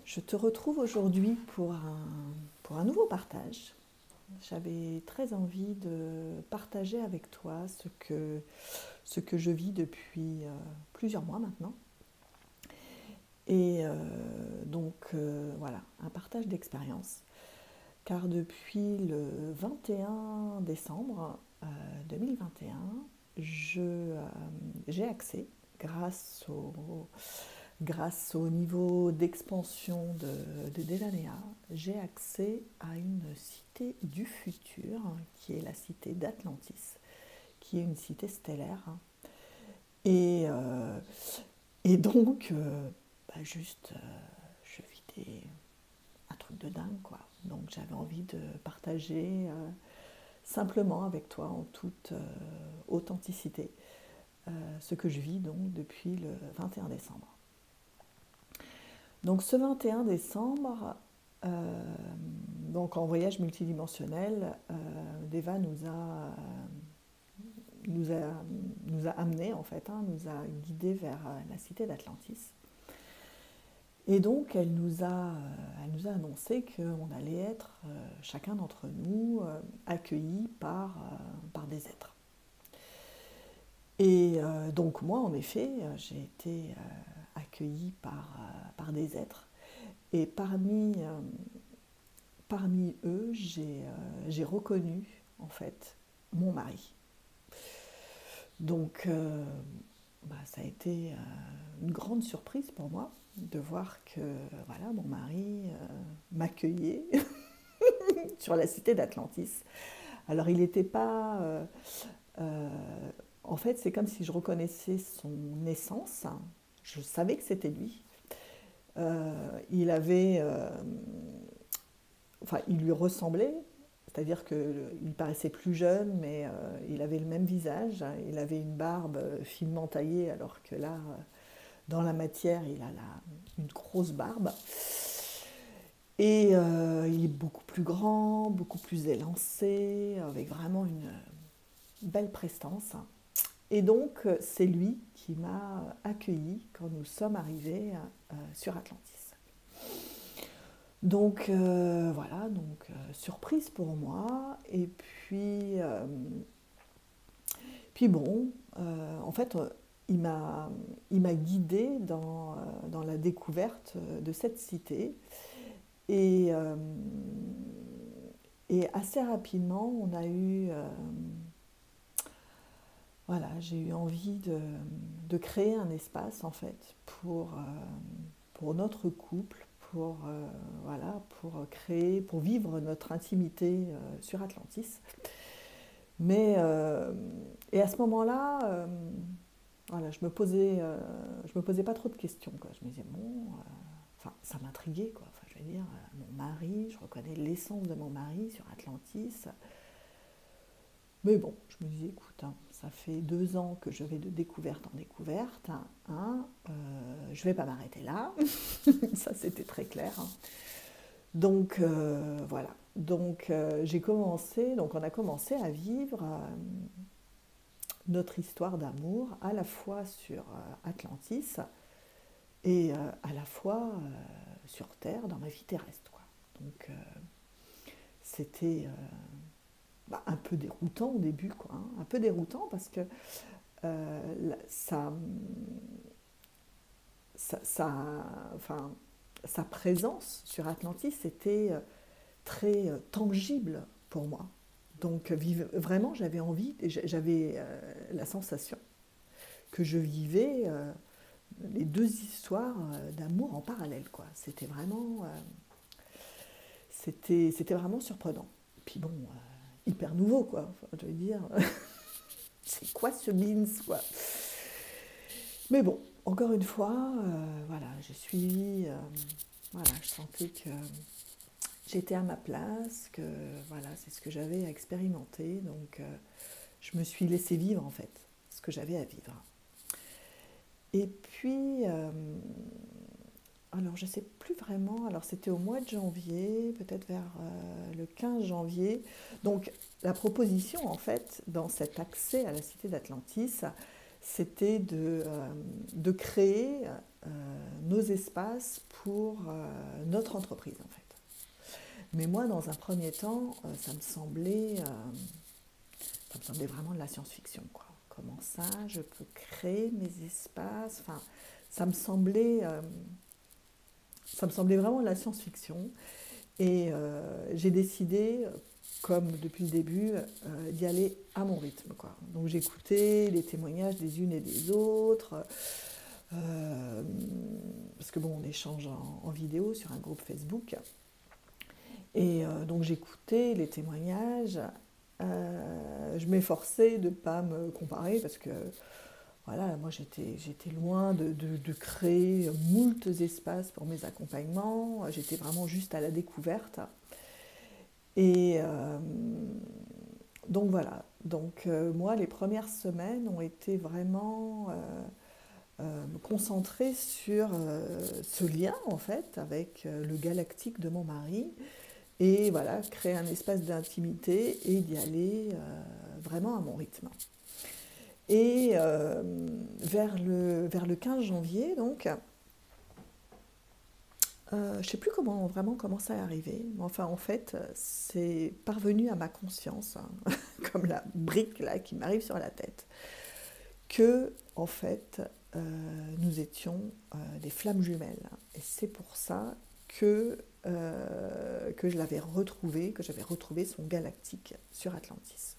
Je te retrouve aujourd'hui pour un nouveau partage. J'avais très envie de partager avec toi ce que je vis depuis plusieurs mois maintenant. Et voilà, un partage d'expérience. Car depuis le 21 décembre 2021, j'ai accès, grâce au niveau d'expansion de Devanea, j'ai accès à une cité du futur, qui est la cité d'Atlantis, qui est une cité stellaire. Et, euh, et donc, je vis un truc de dingue, quoi. Donc j'avais envie de partager simplement avec toi, en toute authenticité, ce que je vis donc depuis le 21 décembre. Donc ce 21 décembre, donc en voyage multidimensionnel, Deva nous a, nous a amenés en fait, nous a guidés vers la cité d'Atlantis. Et donc elle nous a annoncé qu'on allait être, chacun d'entre nous, accueillis par des êtres. Et donc moi, en effet, j'ai été accueillie par des êtres. Et parmi eux, j'ai reconnu, en fait, mon mari. Donc, ça a été une grande surprise pour moi de voir que voilà, mon mari m'accueillait sur la cité d'Atlantis. Alors, il n'était pas... euh, en fait, c'est comme si je reconnaissais son essence. Je savais que c'était lui. Il avait... Enfin, il lui ressemblait, c'est-à-dire qu'il paraissait plus jeune, mais il avait le même visage. Il avait une barbe finement taillée, alors que là, dans la matière, il a une grosse barbe. Et il est beaucoup plus grand, beaucoup plus élancé, avec vraiment une belle prestance. Et donc, c'est lui qui m'a accueilli quand nous sommes arrivés sur Atlantis. Donc voilà, surprise pour moi. Et puis bon, en fait, il m'a guidée dans la découverte de cette cité. Et, euh, et assez rapidement, voilà, j'ai eu envie de créer un espace en fait pour notre couple, voilà, pour vivre notre intimité sur Atlantis. Mais et à ce moment-là, voilà, je me posais pas trop de questions, quoi. Je me disais bon, enfin, ça m'intriguait, quoi. Enfin, je veux dire, mon mari, je reconnais l'essence de mon mari sur Atlantis. Mais bon, je me disais, écoute, ça fait 2 ans que je vais de découverte en découverte, je vais pas m'arrêter là, ça c'était très clair. Donc voilà, donc on a commencé à vivre notre histoire d'amour à la fois sur Atlantis et à la fois sur Terre dans ma vie terrestre, quoi. Donc c'était un peu déroutant au début, quoi, un peu déroutant parce que ça, enfin, sa présence sur Atlantis était très tangible pour moi. Donc vraiment, j'avais envie, j'avais la sensation que je vivais les deux histoires d'amour en parallèle, quoi. C'était vraiment surprenant. Puis bon, hyper nouveau, quoi. Enfin, je veux dire, c'est quoi ce beans, quoi. Mais bon, encore une fois, voilà, j'ai suivi, voilà, je sentais que j'étais à ma place, que voilà, c'est ce que j'avais à expérimenter, donc je me suis laissée vivre en fait ce que j'avais à vivre. Et puis, alors je ne sais plus vraiment, alors c'était au mois de janvier, peut-être vers le 15 janvier, donc la proposition en fait, dans cet accès à la cité d'Atlantis, c'était de créer nos espaces pour notre entreprise en fait. Mais moi, dans un premier temps, ça me semblait vraiment de la science-fiction, quoi. Comment ça, je peux créer mes espaces. Enfin, ça me semblait, euh, ça me semblait vraiment de la science-fiction. Et j'ai décidé, comme depuis le début, d'y aller à mon rythme, quoi. Donc j'écoutais les témoignages des unes et des autres, euh, parce que bon, on échange en vidéo sur un groupe Facebook. Et donc j'écoutais les témoignages, je m'efforçais de ne pas me comparer parce que voilà, moi j'étais loin de créer moult espaces pour mes accompagnements, j'étais vraiment juste à la découverte. Et donc voilà, donc moi les premières semaines ont été vraiment me concentrer sur ce lien en fait avec le galactique de mon mari et voilà, créer un espace d'intimité et d'y aller vraiment à mon rythme. Et vers le 15 janvier, donc, je ne sais plus vraiment comment ça est arrivé, mais enfin en fait, c'est parvenu à ma conscience, hein, comme la brique là qui m'arrive sur la tête, que en fait, nous étions des flammes jumelles. Et c'est pour ça que je l'avais retrouvé, que j'avais retrouvé son galactique sur Atlantis.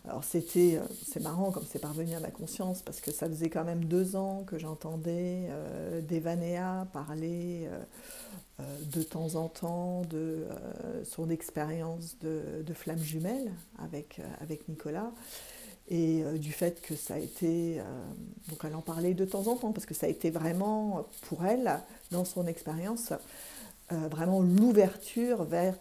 Alors c'est marrant comme c'est parvenu à ma conscience parce que ça faisait quand même 2 ans que j'entendais d'Evanea parler de temps en temps de son expérience de flamme jumelle avec Nicolas et du fait que ça a été, donc elle en parlait de temps en temps parce que ça a été vraiment pour elle, dans son expérience, vraiment l'ouverture vers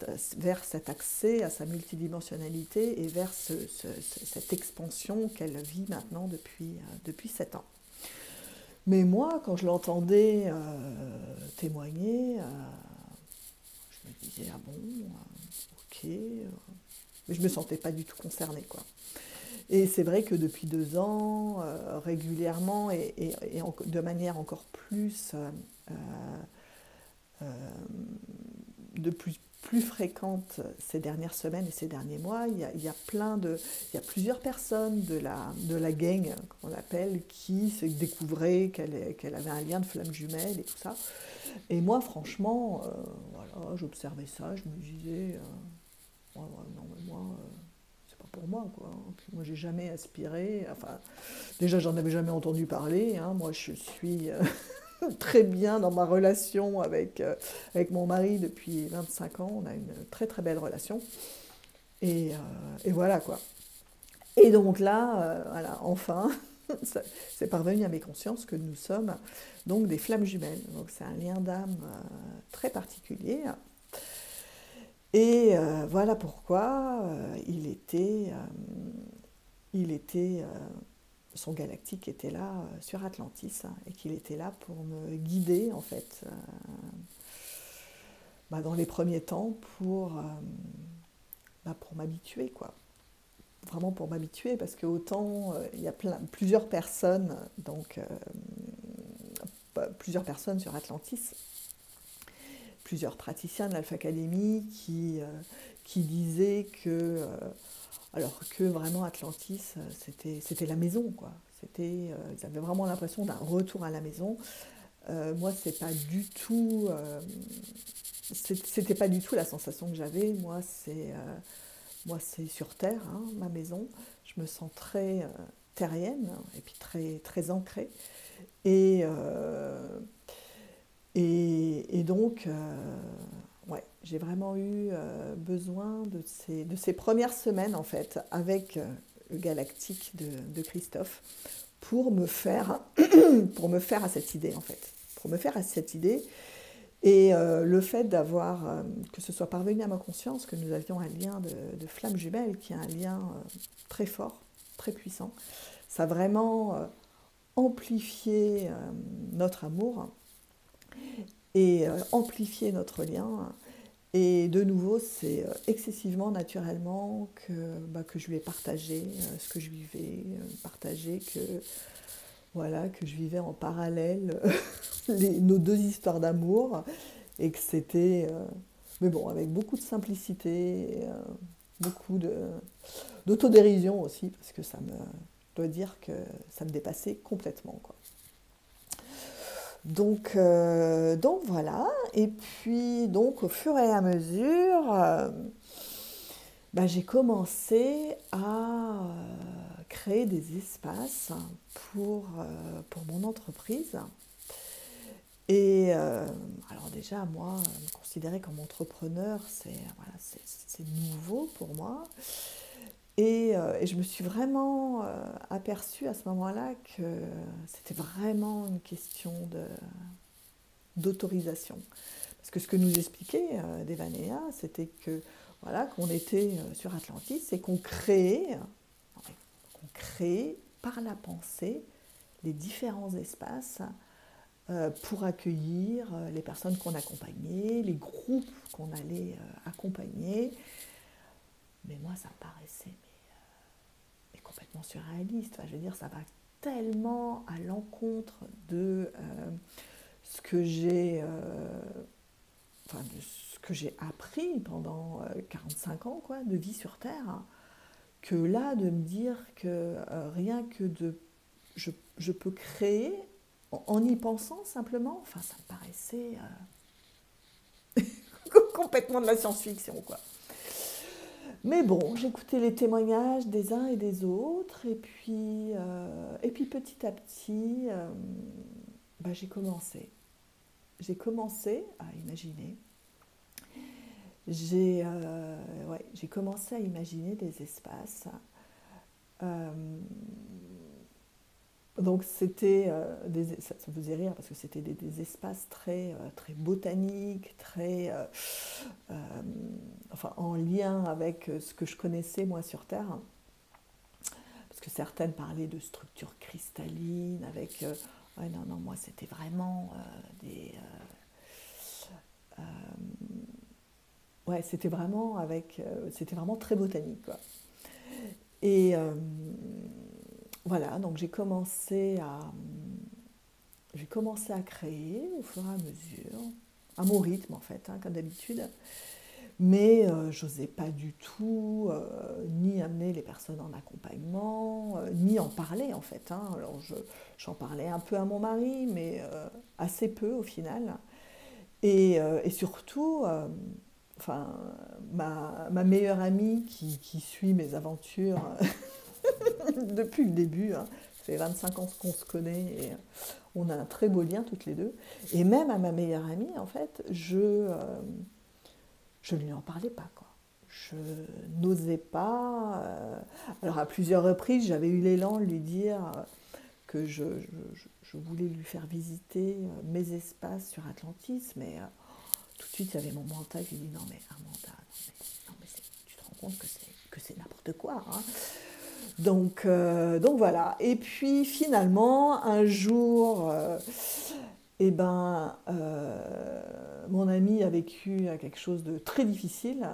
cet accès à sa multidimensionnalité et vers cette expansion qu'elle vit maintenant depuis 7 ans. Mais moi, quand je l'entendais témoigner, je me disais, ah bon, ok, mais je ne me sentais pas du tout concernée, quoi. Et c'est vrai que depuis 2 ans, régulièrement et de manière encore plus euh, de plus fréquente ces dernières semaines et ces derniers mois, il y a plusieurs personnes de la gang, qu'on appelle, qui se découvraient qu'elle avait un lien de flamme jumelle et tout ça. Et moi, franchement, voilà, j'observais ça, je me disais, ouais, ouais, non, mais moi, c'est pas pour moi, quoi. Puis moi, j'ai jamais aspiré, enfin, déjà, j'en avais jamais entendu parler, hein. Moi, je suis très bien dans ma relation avec mon mari depuis 25 ans. On a une très très belle relation. Et, et voilà quoi. Et donc là, voilà, enfin, c'est parvenu à mes consciences que nous sommes donc des flammes jumelles. Donc c'est un lien d'âme très particulier. Et voilà pourquoi son galactique était là sur Atlantis, hein, et qu'il était là pour me guider en fait dans les premiers temps pour m'habituer quoi. Vraiment pour m'habituer parce que autant il y a plusieurs personnes plusieurs personnes sur Atlantis, plusieurs praticiens de l'Alpha Academy qui disaient alors que vraiment Atlantis, c'était la maison, quoi. Ils avaient vraiment l'impression d'un retour à la maison. Moi, c'était pas du tout la sensation que j'avais. Moi, c'est sur Terre, hein, ma maison. Je me sens très terrienne et puis très, très ancrée. Et, et donc, ouais, j'ai vraiment eu besoin de ces premières semaines, en fait, avec le galactique de Christophe, pour me faire, pour me faire à cette idée, en fait. Pour me faire à cette idée. Et le fait que ce soit parvenu à ma conscience, que nous avions un lien de flamme jumelle, qui est un lien très fort, très puissant, ça a vraiment amplifié notre amour et amplifié notre lien. Et de nouveau, c'est excessivement naturellement que je lui ai partagé ce que je vivais, partagé voilà, que je vivais en parallèle nos deux histoires d'amour et que c'était, mais bon, avec beaucoup de simplicité, et, beaucoup d'autodérision aussi, parce que je dois dire que ça me dépassait complètement, quoi. Donc voilà, et puis donc au fur et à mesure, bah, j'ai commencé à créer des espaces pour mon entreprise. Et alors déjà, moi, me considérer comme entrepreneur, voilà, c'est nouveau pour moi. Et je me suis vraiment aperçue à ce moment-là que c'était vraiment une question d'autorisation. Parce que ce que nous expliquait Devanea, c'était que voilà, qu'on était sur Atlantis et qu'on créait par la pensée les différents espaces pour accueillir les personnes qu'on accompagnait, les groupes qu'on allait accompagner. Mais moi, ça me paraissait mais complètement surréaliste. Enfin, je veux dire, ça va tellement à l'encontre de ce que j'ai enfin, de ce que j'ai appris pendant 45 ans quoi, de vie sur Terre, hein, que là, de me dire que rien que je peux créer en y pensant simplement, enfin, ça me paraissait complètement de la science-fiction, quoi. Mais bon, j'écoutais les témoignages des uns et des autres, et puis petit à petit, bah, j'ai commencé. J'ai commencé à imaginer. J'ai commencé à imaginer des espaces. Euh, donc c'était ça faisait rire parce que c'était des espaces très botaniques, euh, enfin en lien avec ce que je connaissais moi sur Terre, parce que certaines parlaient de structures cristallines avec ouais, non non, moi c'était vraiment ouais, c'était vraiment très botanique, quoi. Et voilà, donc j'ai commencé à créer au fur et à mesure, à mon rythme en fait, hein, comme d'habitude. Mais j'osais pas du tout ni amener les personnes en accompagnement, ni en parler en fait, hein. Alors j'en parlais un peu à mon mari, mais assez peu au final. Et surtout, enfin, ma meilleure amie qui suit mes aventures depuis le début, hein, ça fait 25 ans qu'on se connaît et on a un très beau lien toutes les deux. Et même à ma meilleure amie, en fait, je ne lui en parlais pas, quoi. Je n'osais pas. Alors à plusieurs reprises, j'avais eu l'élan de lui dire que je voulais lui faire visiter mes espaces sur Atlantis, mais tout de suite, il y avait mon mental qui dit non mais Amanda, non mais tu te rends compte que c'est n'importe quoi, hein. Donc voilà. Et puis finalement, un jour, eh ben, mon ami a vécu quelque chose de très difficile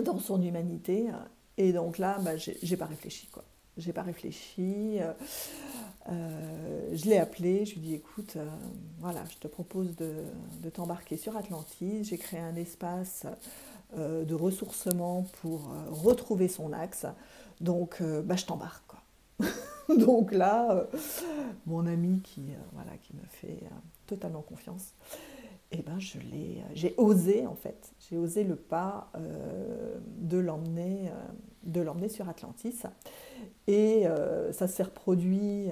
dans son humanité. Et donc là, bah, j'ai pas réfléchi, quoi. J'ai pas réfléchi. Je l'ai appelé, je lui ai dit écoute, voilà, je te propose de t'embarquer sur Atlantis. J'ai créé un espace de ressourcement pour retrouver son axe. Donc, bah, je t'embarque, quoi. Donc là, mon ami voilà, qui me fait totalement confiance, eh ben, j'ai osé en fait, j'ai osé le pas de l'emmener sur Atlantis. Et ça s'est reproduit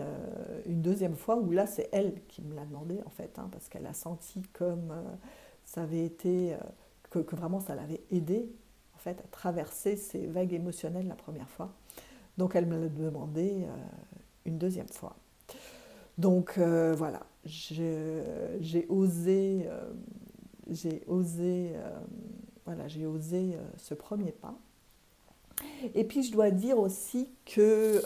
une deuxième fois où là c'est elle qui me l'a demandé en fait, hein, parce qu'elle a senti comme ça avait été, que vraiment ça l'avait aidé en fait à traverser ces vagues émotionnelles la première fois. Donc elle me l'a demandé une deuxième fois. Donc voilà, j'ai osé ce premier pas. Et puis je dois dire aussi que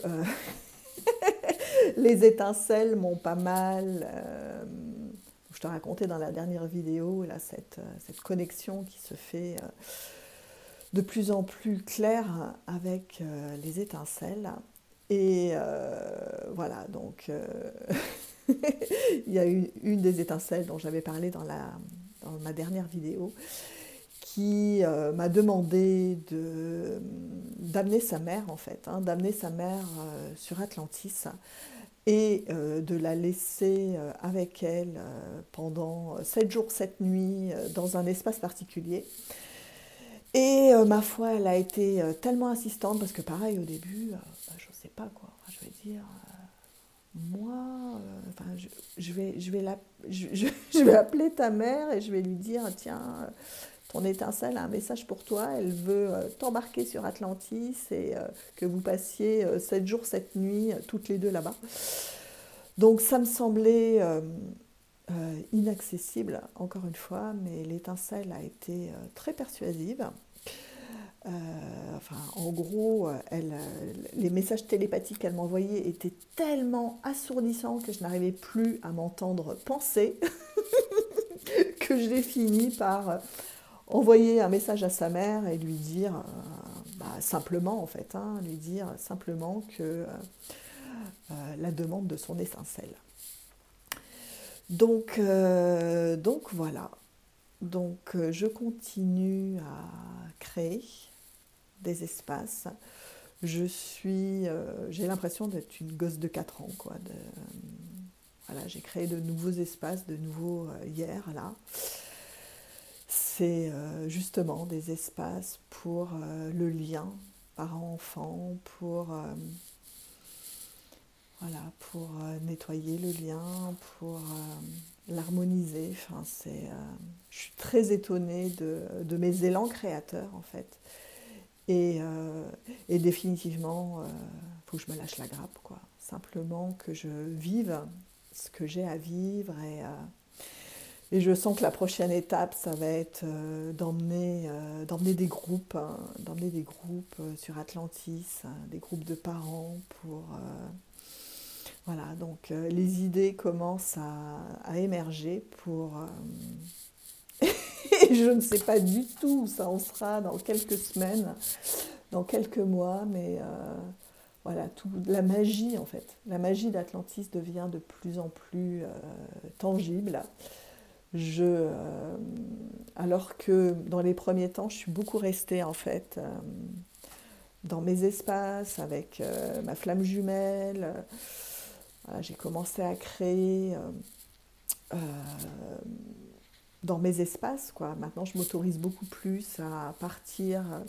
les étincelles m'ont pas mal. Je te racontais dans la dernière vidéo là, cette connexion qui se fait de plus en plus claire avec les étincelles. Et voilà, donc il y a eu une des étincelles dont j'avais parlé dans ma dernière vidéo qui m'a demandé d'amener sa mère en fait, hein, d'amener sa mère sur Atlantis et de la laisser avec elle pendant 7 jours, 7 nuits dans un espace particulier. Et ma foi, elle a été tellement insistante parce que pareil au début, bah, je ne sais pas quoi, enfin, je vais dire, moi, enfin, je vais appeler ta mère et je vais lui dire, tiens, ton étincelle a un message pour toi, elle veut t'embarquer sur Atlantis et que vous passiez 7 jours, 7 nuits, toutes les deux là-bas. Donc ça me semblait inaccessible, encore une fois, mais l'étincelle a été très persuasive. Enfin, en gros, les messages télépathiques qu'elle m'envoyait étaient tellement assourdissants que je n'arrivais plus à m'entendre penser que j'ai fini par envoyer un message à sa mère et lui dire, bah, simplement en fait, hein, lui dire simplement que la demande de son étincelle. Donc voilà. Donc je continue à créer des espaces. J'ai l'impression d'être une gosse de 4 ans, quoi. Voilà, j'ai créé de nouveaux espaces, de nouveaux hier, là. C'est justement des espaces pour le lien parent-enfant, pour nettoyer le lien, pour l'harmoniser. Enfin, je suis très étonnée de mes élans créateurs, en fait. Et définitivement, faut que je me lâche la grappe, quoi. Simplement que je vive ce que j'ai à vivre et je sens que la prochaine étape, ça va être d'emmener des groupes, hein, d'emmener des groupes sur Atlantis, hein, des groupes de parents pour voilà. Donc les idées commencent à émerger pour et je ne sais pas du tout où ça en sera dans quelques semaines, dans quelques mois, mais voilà, la magie en fait, la magie d'Atlantis devient de plus en plus tangible. Alors que dans les premiers temps, je suis beaucoup restée en fait dans mes espaces avec ma flamme jumelle. Voilà, j'ai commencé à créer euh, dans mes espaces, quoi. Maintenant, je m'autorise beaucoup plus à partir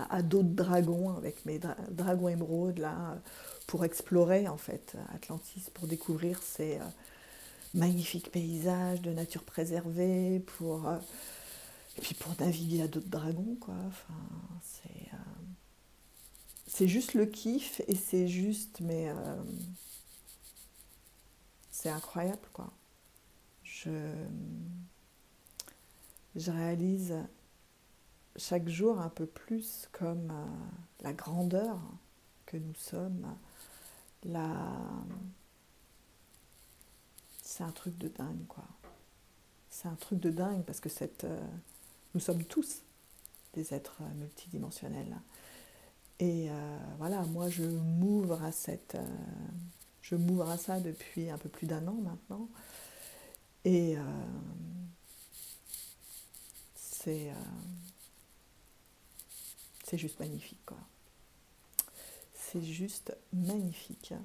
à d'autres dragons avec mes dragons émeraudes là pour explorer en fait Atlantis, pour découvrir ces magnifiques paysages de nature préservée, et puis pour naviguer à d'autres dragons, quoi. Enfin, c'est juste le kiff et c'est juste, mais c'est incroyable, quoi. Je, je réalise chaque jour un peu plus comme la grandeur que nous sommes. La... C'est un truc de dingue, quoi. C'est un truc de dingue parce que nous sommes tous des êtres multidimensionnels. Et voilà, moi je m'ouvre à ça depuis un peu plus d'un an maintenant. Et c'est euh, c'est juste magnifique, quoi. C'est juste magnifique.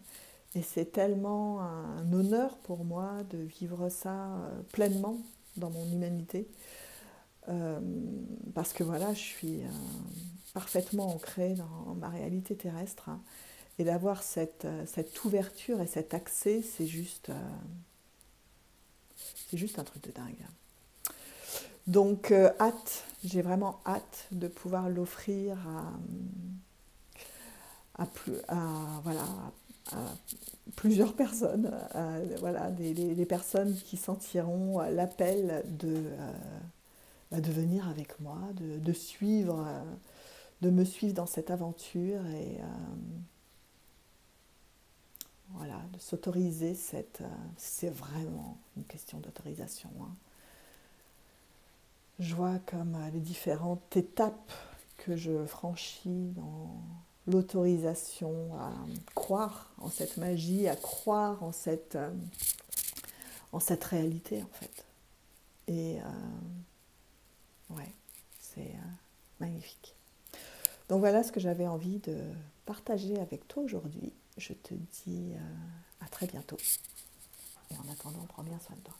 Et c'est tellement un honneur pour moi de vivre ça pleinement dans mon humanité. Euh, Parce que voilà, je suis parfaitement ancrée dans ma réalité terrestre, hein. Et d'avoir cette ouverture et cet accès, c'est juste un truc de dingue. Donc j'ai vraiment hâte de pouvoir l'offrir voilà, à plusieurs personnes, voilà, des personnes qui sentiront l'appel de venir avec moi, de me suivre dans cette aventure et voilà, de s'autoriser c'est vraiment une question d'autorisation, hein. Je vois comme les différentes étapes que je franchis l'autorisation à croire en cette magie, à croire en cette réalité en fait. Et ouais, c'est magnifique. Donc voilà ce que j'avais envie de partager avec toi aujourd'hui. Je te dis à très bientôt. Et en attendant, prends bien soin de toi.